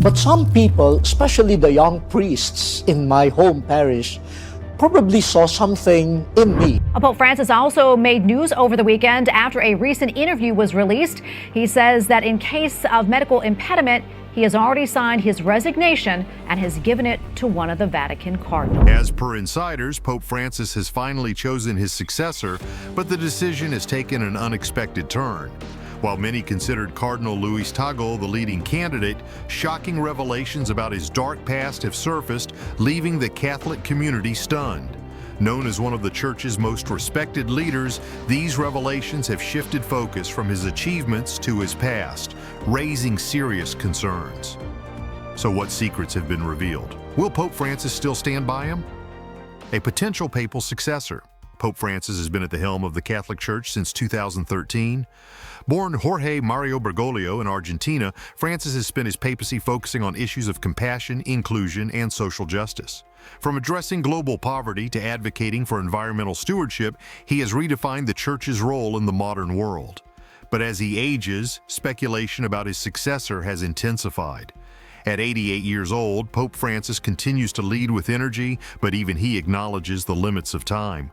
But some people, especially the young priests in my home parish, probably saw something in me. Pope Francis also made news over the weekend after a recent interview was released. He says that in case of medical impediment, he has already signed his resignation and has given it to one of the Vatican cardinals. As per insiders, Pope Francis has finally chosen his successor, but the decision has taken an unexpected turn. While many considered Cardinal Luis Tagle the leading candidate, shocking revelations about his dark past have surfaced, leaving the Catholic community stunned. Known as one of the Church's most respected leaders, these revelations have shifted focus from his achievements to his past, raising serious concerns. So what secrets have been revealed? Will Pope Francis still stand by him? A potential papal successor. Pope Francis has been at the helm of the Catholic Church since 2013. Born Jorge Mario Bergoglio in Argentina, Francis has spent his papacy focusing on issues of compassion, inclusion, and social justice. From addressing global poverty to advocating for environmental stewardship, he has redefined the Church's role in the modern world. But as he ages, speculation about his successor has intensified. At 88 years old, Pope Francis continues to lead with energy, but even he acknowledges the limits of time.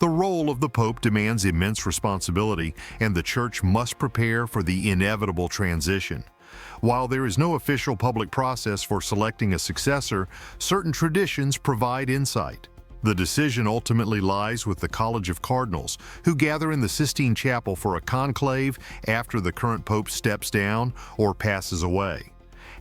The role of the Pope demands immense responsibility, and the Church must prepare for the inevitable transition. While there is no official public process for selecting a successor, certain traditions provide insight. The decision ultimately lies with the College of Cardinals, who gather in the Sistine Chapel for a conclave after the current Pope steps down or passes away.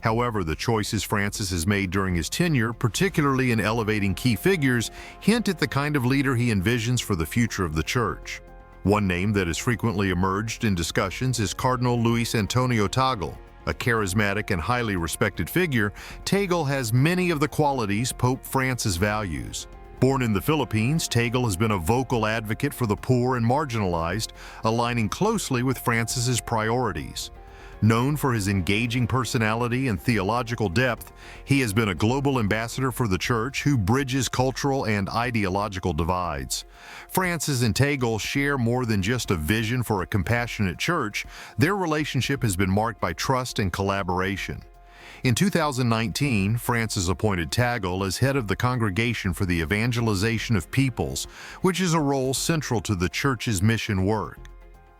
However, the choices Francis has made during his tenure, particularly in elevating key figures, hint at the kind of leader he envisions for the future of the Church. One name that has frequently emerged in discussions is Cardinal Luis Tagle. A charismatic and highly respected figure, Tagle has many of the qualities Pope Francis values. Born in the Philippines, Tagle has been a vocal advocate for the poor and marginalized, aligning closely with Francis's priorities. Known for his engaging personality and theological depth, he has been a global ambassador for the Church who bridges cultural and ideological divides. Francis and Tagle share more than just a vision for a compassionate church. Their relationship has been marked by trust and collaboration. In 2019, Francis appointed Tagle as head of the Congregation for the Evangelization of Peoples, which is a role central to the Church's mission work.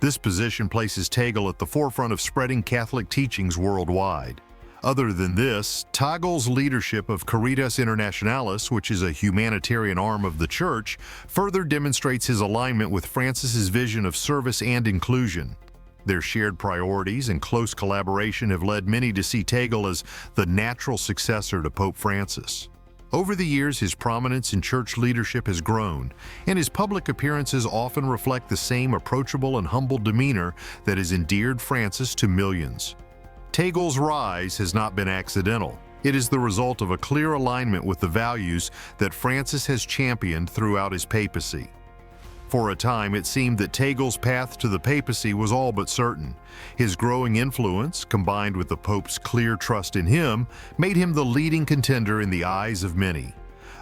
This position places Tagle at the forefront of spreading Catholic teachings worldwide. Other than this, Tagle's leadership of Caritas Internationalis, which is a humanitarian arm of the Church, further demonstrates his alignment with Francis's vision of service and inclusion. Their shared priorities and close collaboration have led many to see Tagle as the natural successor to Pope Francis. Over the years, his prominence in church leadership has grown, and his public appearances often reflect the same approachable and humble demeanor that has endeared Francis to millions. Tagle's rise has not been accidental. It is the result of a clear alignment with the values that Francis has championed throughout his papacy. For a time, it seemed that Tagle's path to the papacy was all but certain. His growing influence, combined with the Pope's clear trust in him, made him the leading contender in the eyes of many.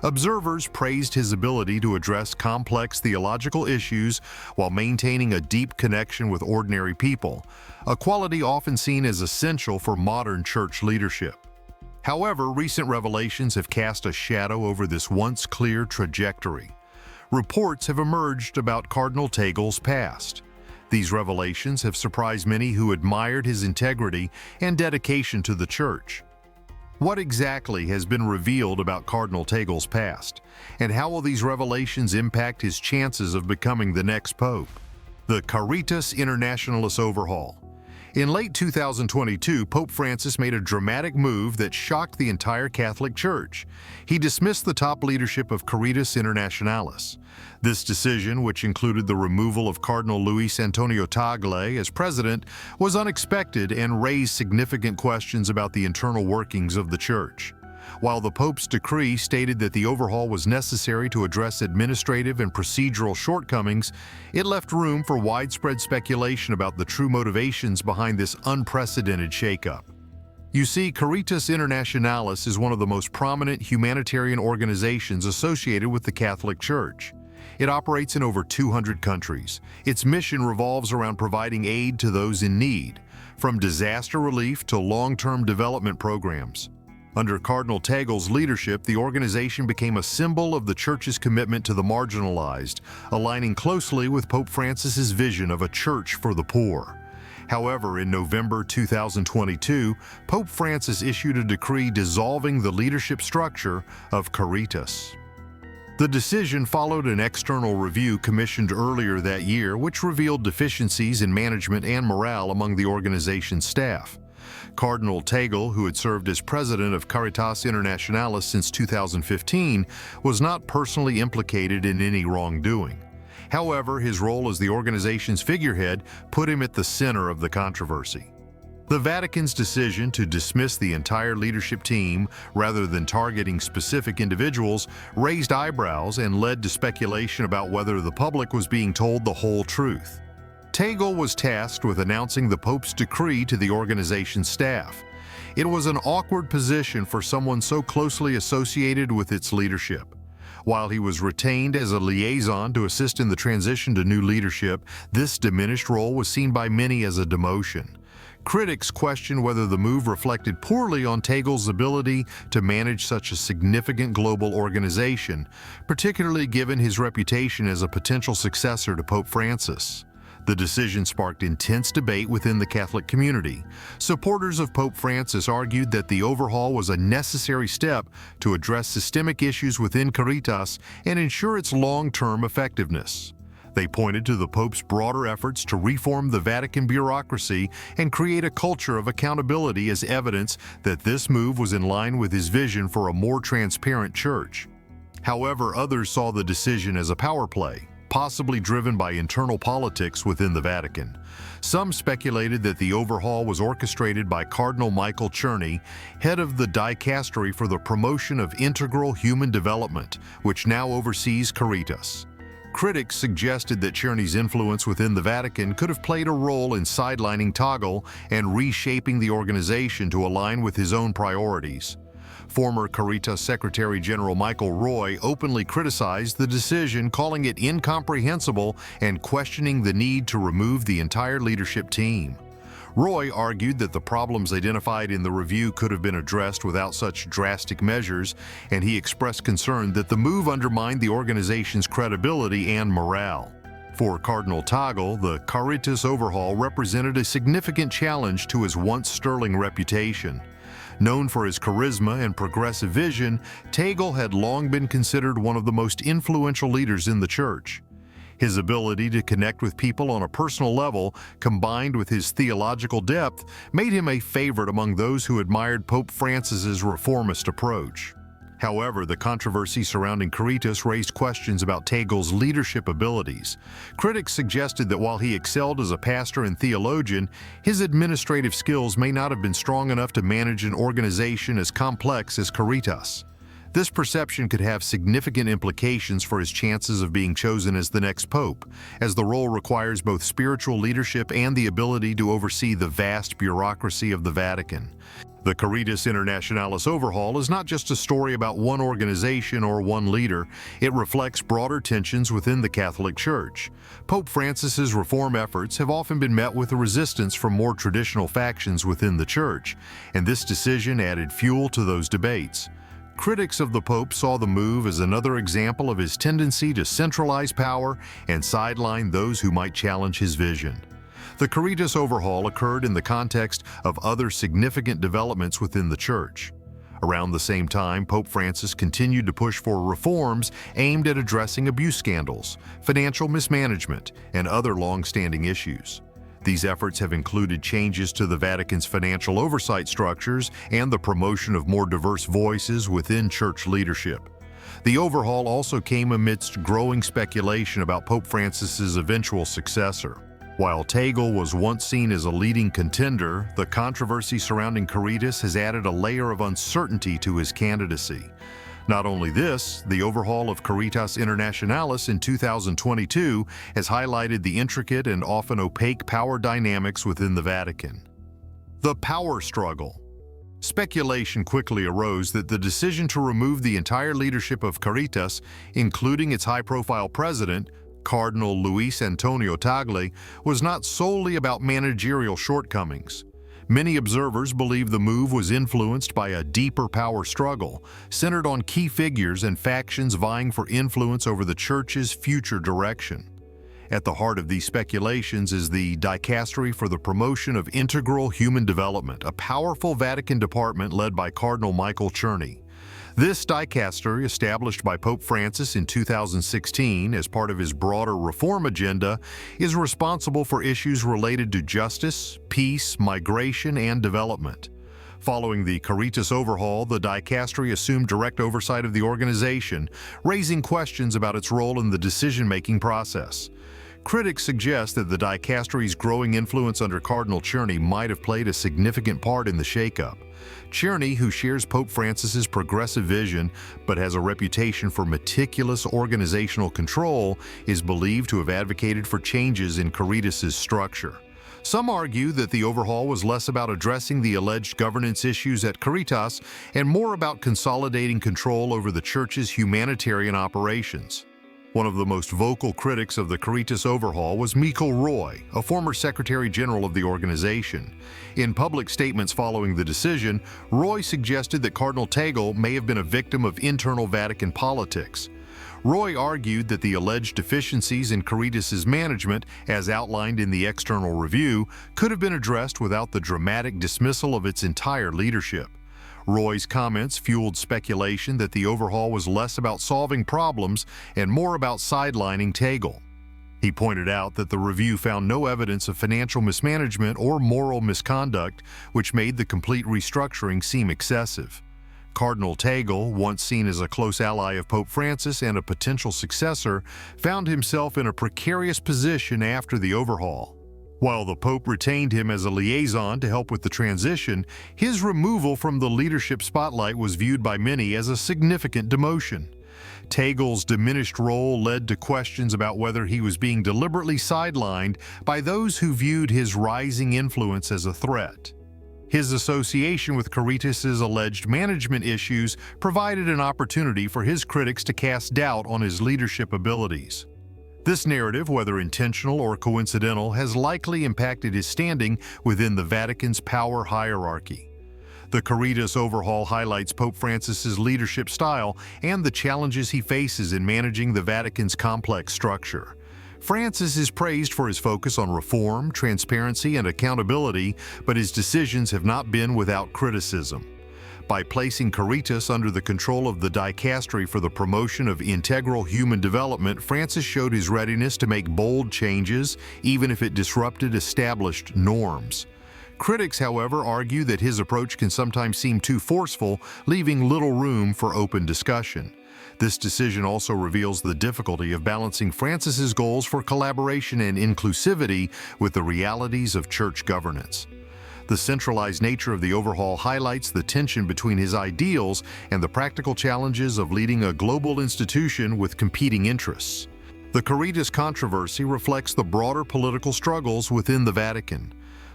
Observers praised his ability to address complex theological issues while maintaining a deep connection with ordinary people, a quality often seen as essential for modern church leadership. However, recent revelations have cast a shadow over this once clear trajectory. Reports have emerged about Cardinal Tagle's past. These revelations have surprised many who admired his integrity and dedication to the Church. What exactly has been revealed about Cardinal Tagle's past, and how will these revelations impact his chances of becoming the next pope? The Caritas Internationalis overhaul. In late 2022, Pope Francis made a dramatic move that shocked the entire Catholic Church. He dismissed the top leadership of Caritas Internationalis. This decision, which included the removal of Cardinal Luis Tagle as president, was unexpected and raised significant questions about the internal workings of the Church. While the Pope's decree stated that the overhaul was necessary to address administrative and procedural shortcomings, it left room for widespread speculation about the true motivations behind this unprecedented shakeup. You see, Caritas Internationalis is one of the most prominent humanitarian organizations associated with the Catholic Church. It operates in over 200 countries. Its mission revolves around providing aid to those in need, from disaster relief to long-term development programs. Under Cardinal Tagle's leadership, the organization became a symbol of the Church's commitment to the marginalized, aligning closely with Pope Francis's vision of a church for the poor. However, in November 2022, Pope Francis issued a decree dissolving the leadership structure of Caritas. The decision followed an external review commissioned earlier that year, which revealed deficiencies in management and morale among the organization's staff. Cardinal Tagle, who had served as president of Caritas Internationalis since 2015, was not personally implicated in any wrongdoing. However, his role as the organization's figurehead put him at the center of the controversy. The Vatican's decision to dismiss the entire leadership team rather than targeting specific individuals raised eyebrows and led to speculation about whether the public was being told the whole truth. Tagle was tasked with announcing the Pope's decree to the organization's staff. It was an awkward position for someone so closely associated with its leadership. While he was retained as a liaison to assist in the transition to new leadership, this diminished role was seen by many as a demotion. Critics questioned whether the move reflected poorly on Tagle's ability to manage such a significant global organization, particularly given his reputation as a potential successor to Pope Francis. The decision sparked intense debate within the Catholic community. Supporters of Pope Francis argued that the overhaul was a necessary step to address systemic issues within Caritas and ensure its long-term effectiveness. They pointed to the Pope's broader efforts to reform the Vatican bureaucracy and create a culture of accountability as evidence that this move was in line with his vision for a more transparent church. However, others saw the decision as a power play, possibly driven by internal politics within the Vatican. Some speculated that the overhaul was orchestrated by Cardinal Michael Czerny, head of the dicastery for the promotion of integral human development, which now oversees Caritas. Critics suggested that Czerny's influence within the Vatican could have played a role in sidelining Tagle and reshaping the organization to align with his own priorities. Former Caritas Secretary General Michael Roy openly criticized the decision, calling it incomprehensible and questioning the need to remove the entire leadership team. Roy argued that the problems identified in the review could have been addressed without such drastic measures, and he expressed concern that the move undermined the organization's credibility and morale. For Cardinal Tagle, the Caritas overhaul represented a significant challenge to his once sterling reputation. Known for his charisma and progressive vision, Tagle had long been considered one of the most influential leaders in the Church. His ability to connect with people on a personal level, combined with his theological depth, made him a favorite among those who admired Pope Francis's reformist approach. However, the controversy surrounding Caritas raised questions about Tagle's leadership abilities. Critics suggested that while he excelled as a pastor and theologian, his administrative skills may not have been strong enough to manage an organization as complex as Caritas. This perception could have significant implications for his chances of being chosen as the next pope, as the role requires both spiritual leadership and the ability to oversee the vast bureaucracy of the Vatican. The Caritas Internationalis overhaul is not just a story about one organization or one leader. It reflects broader tensions within the Catholic Church. Pope Francis's reform efforts have often been met with a resistance from more traditional factions within the Church, and this decision added fuel to those debates. Critics of the Pope saw the move as another example of his tendency to centralize power and sideline those who might challenge his vision. The Caritas overhaul occurred in the context of other significant developments within the Church. Around the same time, Pope Francis continued to push for reforms aimed at addressing abuse scandals, financial mismanagement, and other long-standing issues. These efforts have included changes to the Vatican's financial oversight structures and the promotion of more diverse voices within church leadership. The overhaul also came amidst growing speculation about Pope Francis's eventual successor. While Tagle was once seen as a leading contender, the controversy surrounding Caritas has added a layer of uncertainty to his candidacy. Not only this, the overhaul of Caritas Internationalis in 2022 has highlighted the intricate and often opaque power dynamics within the Vatican. The power struggle. Speculation quickly arose that the decision to remove the entire leadership of Caritas, including its high-profile president, Cardinal Luis Tagle was not solely about managerial shortcomings. Many observers believe the move was influenced by a deeper power struggle, centered on key figures and factions vying for influence over the Church's future direction. At the heart of these speculations is the Dicastery for the Promotion of Integral Human Development, a powerful Vatican department led by Cardinal Michael Czerny. This dicastery, established by Pope Francis in 2016 as part of his broader reform agenda, is responsible for issues related to justice, peace, migration, and development. Following the Caritas overhaul, the dicastery assumed direct oversight of the organization, raising questions about its role in the decision-making process. Critics suggest that the dicastery's growing influence under Cardinal Czerny might have played a significant part in the shakeup. Czerny, who shares Pope Francis's progressive vision but has a reputation for meticulous organizational control, is believed to have advocated for changes in Caritas's structure. Some argue that the overhaul was less about addressing the alleged governance issues at Caritas and more about consolidating control over the Church's humanitarian operations. One of the most vocal critics of the Caritas overhaul was Michael Roy, a former Secretary General of the organization. In public statements following the decision, Roy suggested that Cardinal Tagle may have been a victim of internal Vatican politics. Roy argued that the alleged deficiencies in Caritas's management, as outlined in the external review, could have been addressed without the dramatic dismissal of its entire leadership. Roy's comments fueled speculation that the overhaul was less about solving problems and more about sidelining Tagle. He pointed out that the review found no evidence of financial mismanagement or moral misconduct, which made the complete restructuring seem excessive. Cardinal Tagle, once seen as a close ally of Pope Francis and a potential successor, found himself in a precarious position after the overhaul. While the Pope retained him as a liaison to help with the transition, his removal from the leadership spotlight was viewed by many as a significant demotion. Tagle's diminished role led to questions about whether he was being deliberately sidelined by those who viewed his rising influence as a threat. His association with Caritas's alleged management issues provided an opportunity for his critics to cast doubt on his leadership abilities. This narrative, whether intentional or coincidental, has likely impacted his standing within the Vatican's power hierarchy. The Caritas overhaul highlights Pope Francis's leadership style and the challenges he faces in managing the Vatican's complex structure. Francis is praised for his focus on reform, transparency, and accountability, but his decisions have not been without criticism. By placing Caritas under the control of the Dicastery for the Promotion of Integral Human Development, Francis showed his readiness to make bold changes, even if it disrupted established norms. Critics, however, argue that his approach can sometimes seem too forceful, leaving little room for open discussion. This decision also reveals the difficulty of balancing Francis's goals for collaboration and inclusivity with the realities of church governance. The centralized nature of the overhaul highlights the tension between his ideals and the practical challenges of leading a global institution with competing interests. The Caritas controversy reflects the broader political struggles within the Vatican.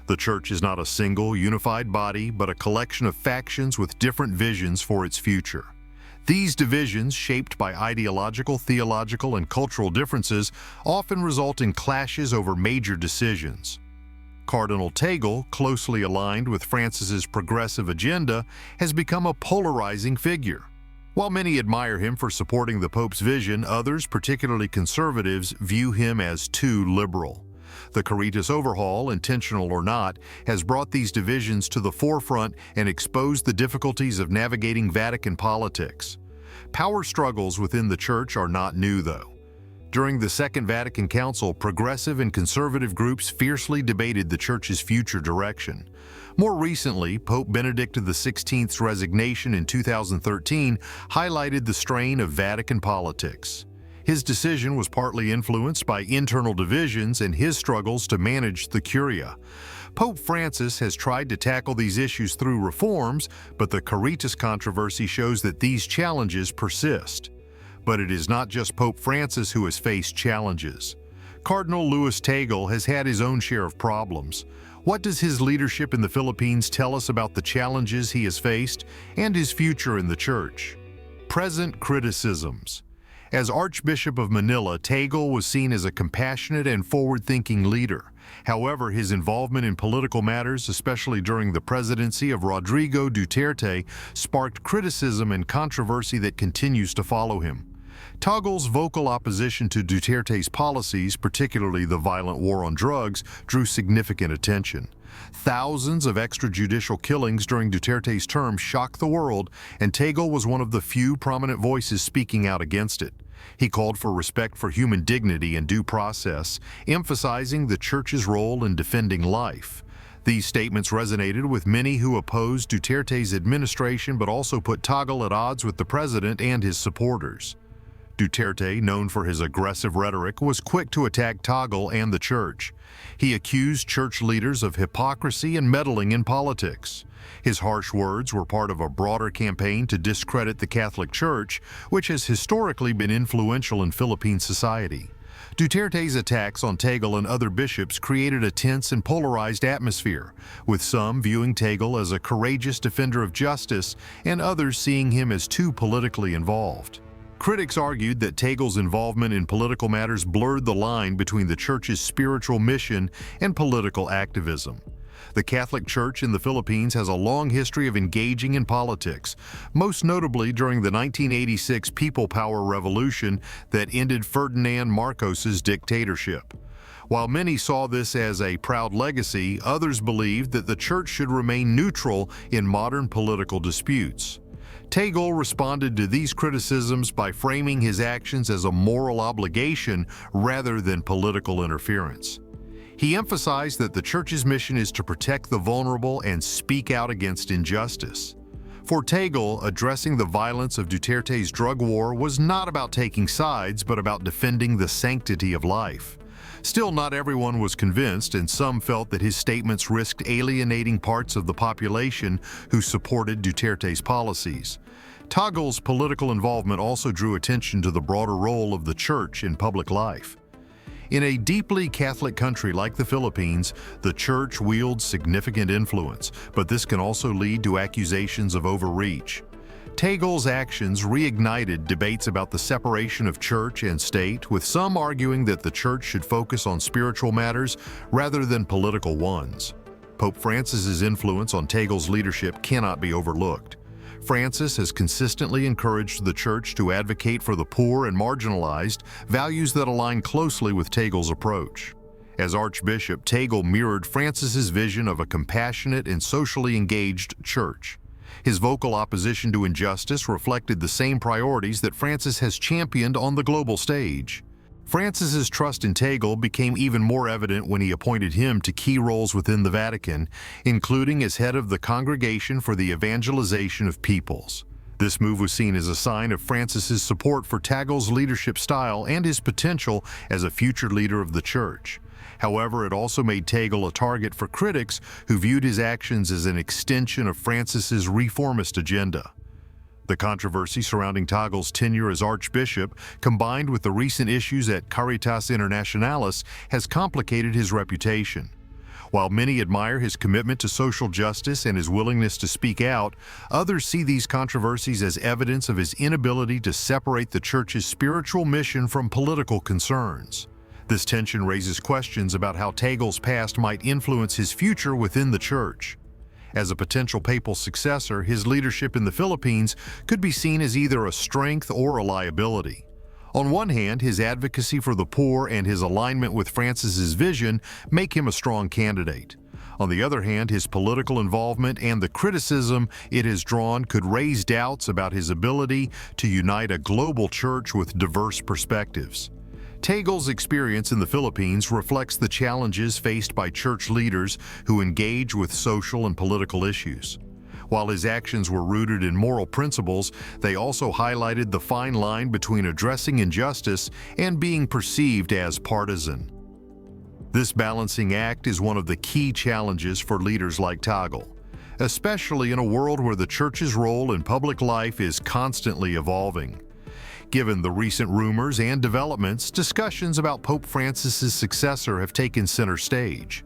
The Church is not a single, unified body, but a collection of factions with different visions for its future. These divisions, shaped by ideological, theological, and cultural differences, often result in clashes over major decisions. Cardinal Tagle, closely aligned with Francis's progressive agenda, has become a polarizing figure. While many admire him for supporting the Pope's vision, others, particularly conservatives, view him as too liberal. The Caritas overhaul, intentional or not, has brought these divisions to the forefront and exposed the difficulties of navigating Vatican politics. Power struggles within the Church are not new, though. During the Second Vatican Council, progressive and conservative groups fiercely debated the Church's future direction. More recently, Pope Benedict XVI's resignation in 2013 highlighted the strain of Vatican politics. His decision was partly influenced by internal divisions and his struggles to manage the Curia. Pope Francis has tried to tackle these issues through reforms, but the Caritas controversy shows that these challenges persist. But it is not just Pope Francis who has faced challenges. Cardinal Luis Tagle has had his own share of problems. What does his leadership in the Philippines tell us about the challenges he has faced and his future in the Church? Present criticisms. As Archbishop of Manila, Tagle was seen as a compassionate and forward-thinking leader. However, his involvement in political matters, especially during the presidency of Rodrigo Duterte, sparked criticism and controversy that continues to follow him. Tagle's vocal opposition to Duterte's policies, particularly the violent war on drugs, drew significant attention. Thousands of extrajudicial killings during Duterte's term shocked the world, and Tagle was one of the few prominent voices speaking out against it. He called for respect for human dignity and due process, emphasizing the Church's role in defending life. These statements resonated with many who opposed Duterte's administration but also put Tagle at odds with the president and his supporters. Duterte, known for his aggressive rhetoric, was quick to attack Tagle and the Church. He accused church leaders of hypocrisy and meddling in politics. His harsh words were part of a broader campaign to discredit the Catholic Church, which has historically been influential in Philippine society. Duterte's attacks on Tagle and other bishops created a tense and polarized atmosphere, with some viewing Tagle as a courageous defender of justice and others seeing him as too politically involved. Critics argued that Tagle's involvement in political matters blurred the line between the Church's spiritual mission and political activism. The Catholic Church in the Philippines has a long history of engaging in politics, most notably during the 1986 People Power Revolution that ended Ferdinand Marcos's dictatorship. While many saw this as a proud legacy, others believed that the Church should remain neutral in modern political disputes. Tagle responded to these criticisms by framing his actions as a moral obligation rather than political interference. He emphasized that the Church's mission is to protect the vulnerable and speak out against injustice. For Tagle, addressing the violence of Duterte's drug war was not about taking sides, but about defending the sanctity of life. Still, not everyone was convinced, and some felt that his statements risked alienating parts of the population who supported Duterte's policies. Tagle's political involvement also drew attention to the broader role of the Church in public life. In a deeply Catholic country like the Philippines, the Church wields significant influence, but this can also lead to accusations of overreach. Tagle's actions reignited debates about the separation of church and state, with some arguing that the Church should focus on spiritual matters rather than political ones. Pope Francis's influence on Tagle's leadership cannot be overlooked. Francis has consistently encouraged the Church to advocate for the poor and marginalized, values that align closely with Tagle's approach. As Archbishop, Tagle mirrored Francis's vision of a compassionate and socially engaged church. His vocal opposition to injustice reflected the same priorities that Francis has championed on the global stage. Francis's trust in Tagle became even more evident when he appointed him to key roles within the Vatican, including as head of the Congregation for the Evangelization of Peoples. This move was seen as a sign of Francis's support for Tagle's leadership style and his potential as a future leader of the Church. However, it also made Tagle a target for critics who viewed his actions as an extension of Francis's reformist agenda. The controversy surrounding Tagle's tenure as Archbishop, combined with the recent issues at Caritas Internationalis, has complicated his reputation. While many admire his commitment to social justice and his willingness to speak out, others see these controversies as evidence of his inability to separate the Church's spiritual mission from political concerns. This tension raises questions about how Tagle's past might influence his future within the Church. As a potential papal successor, his leadership in the Philippines could be seen as either a strength or a liability. On one hand, his advocacy for the poor and his alignment with Francis's vision make him a strong candidate. On the other hand, his political involvement and the criticism it has drawn could raise doubts about his ability to unite a global church with diverse perspectives. Tagle's experience in the Philippines reflects the challenges faced by church leaders who engage with social and political issues. While his actions were rooted in moral principles, they also highlighted the fine line between addressing injustice and being perceived as partisan. This balancing act is one of the key challenges for leaders like Tagle, especially in a world where the Church's role in public life is constantly evolving. Given the recent rumors and developments, discussions about Pope Francis's successor have taken center stage.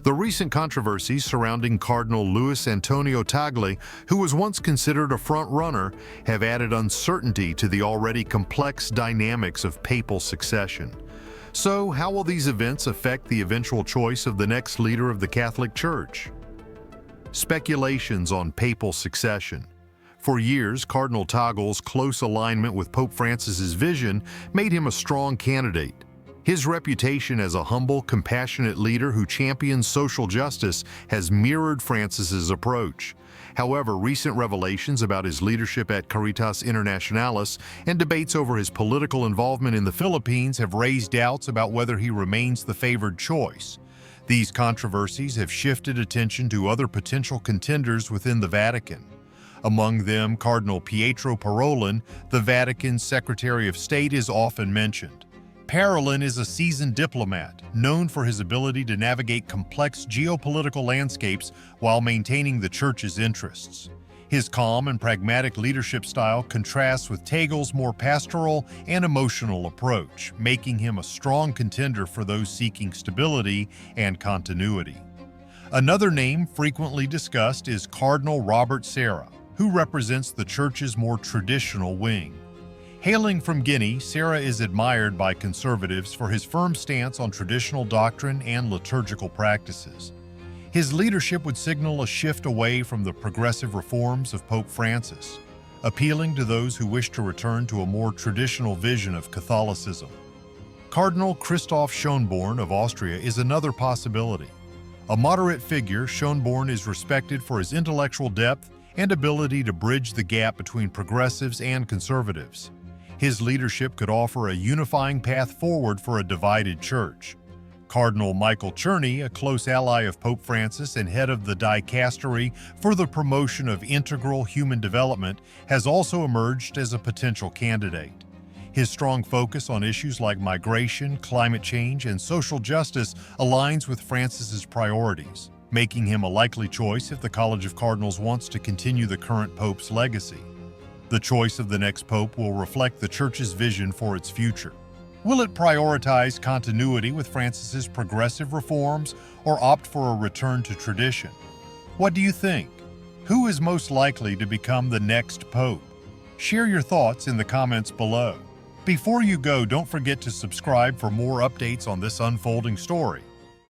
The recent controversies surrounding Cardinal Luis Tagle, who was once considered a front-runner, have added uncertainty to the already complex dynamics of papal succession. So, how will these events affect the eventual choice of the next leader of the Catholic Church? Speculations on papal succession. For years, Cardinal Tagle's close alignment with Pope Francis's vision made him a strong candidate. His reputation as a humble, compassionate leader who champions social justice has mirrored Francis's approach. However, recent revelations about his leadership at Caritas Internationalis and debates over his political involvement in the Philippines have raised doubts about whether he remains the favored choice. These controversies have shifted attention to other potential contenders within the Vatican. Among them, Cardinal Pietro Parolin, the Vatican's Secretary of State, is often mentioned. Parolin is a seasoned diplomat, known for his ability to navigate complex geopolitical landscapes while maintaining the Church's interests. His calm and pragmatic leadership style contrasts with Tagle's more pastoral and emotional approach, making him a strong contender for those seeking stability and continuity. Another name frequently discussed is Cardinal Robert Sarah, who represents the Church's more traditional wing. Hailing from Guinea, Sarah is admired by conservatives for his firm stance on traditional doctrine and liturgical practices. His leadership would signal a shift away from the progressive reforms of Pope Francis, appealing to those who wish to return to a more traditional vision of Catholicism. Cardinal Christoph Schönborn of Austria is another possibility. A moderate figure, Schönborn is respected for his intellectual depth and ability to bridge the gap between progressives and conservatives. His leadership could offer a unifying path forward for a divided church. Cardinal Michael Czerny, a close ally of Pope Francis and head of the dicastery for the promotion of integral human development, has also emerged as a potential candidate. His strong focus on issues like migration, climate change, and social justice aligns with Francis's priorities, making him a likely choice if the College of Cardinals wants to continue the current Pope's legacy. The choice of the next Pope will reflect the Church's vision for its future. Will it prioritize continuity with Francis's progressive reforms or opt for a return to tradition? What do you think? Who is most likely to become the next Pope? Share your thoughts in the comments below. Before you go, don't forget to subscribe for more updates on this unfolding story.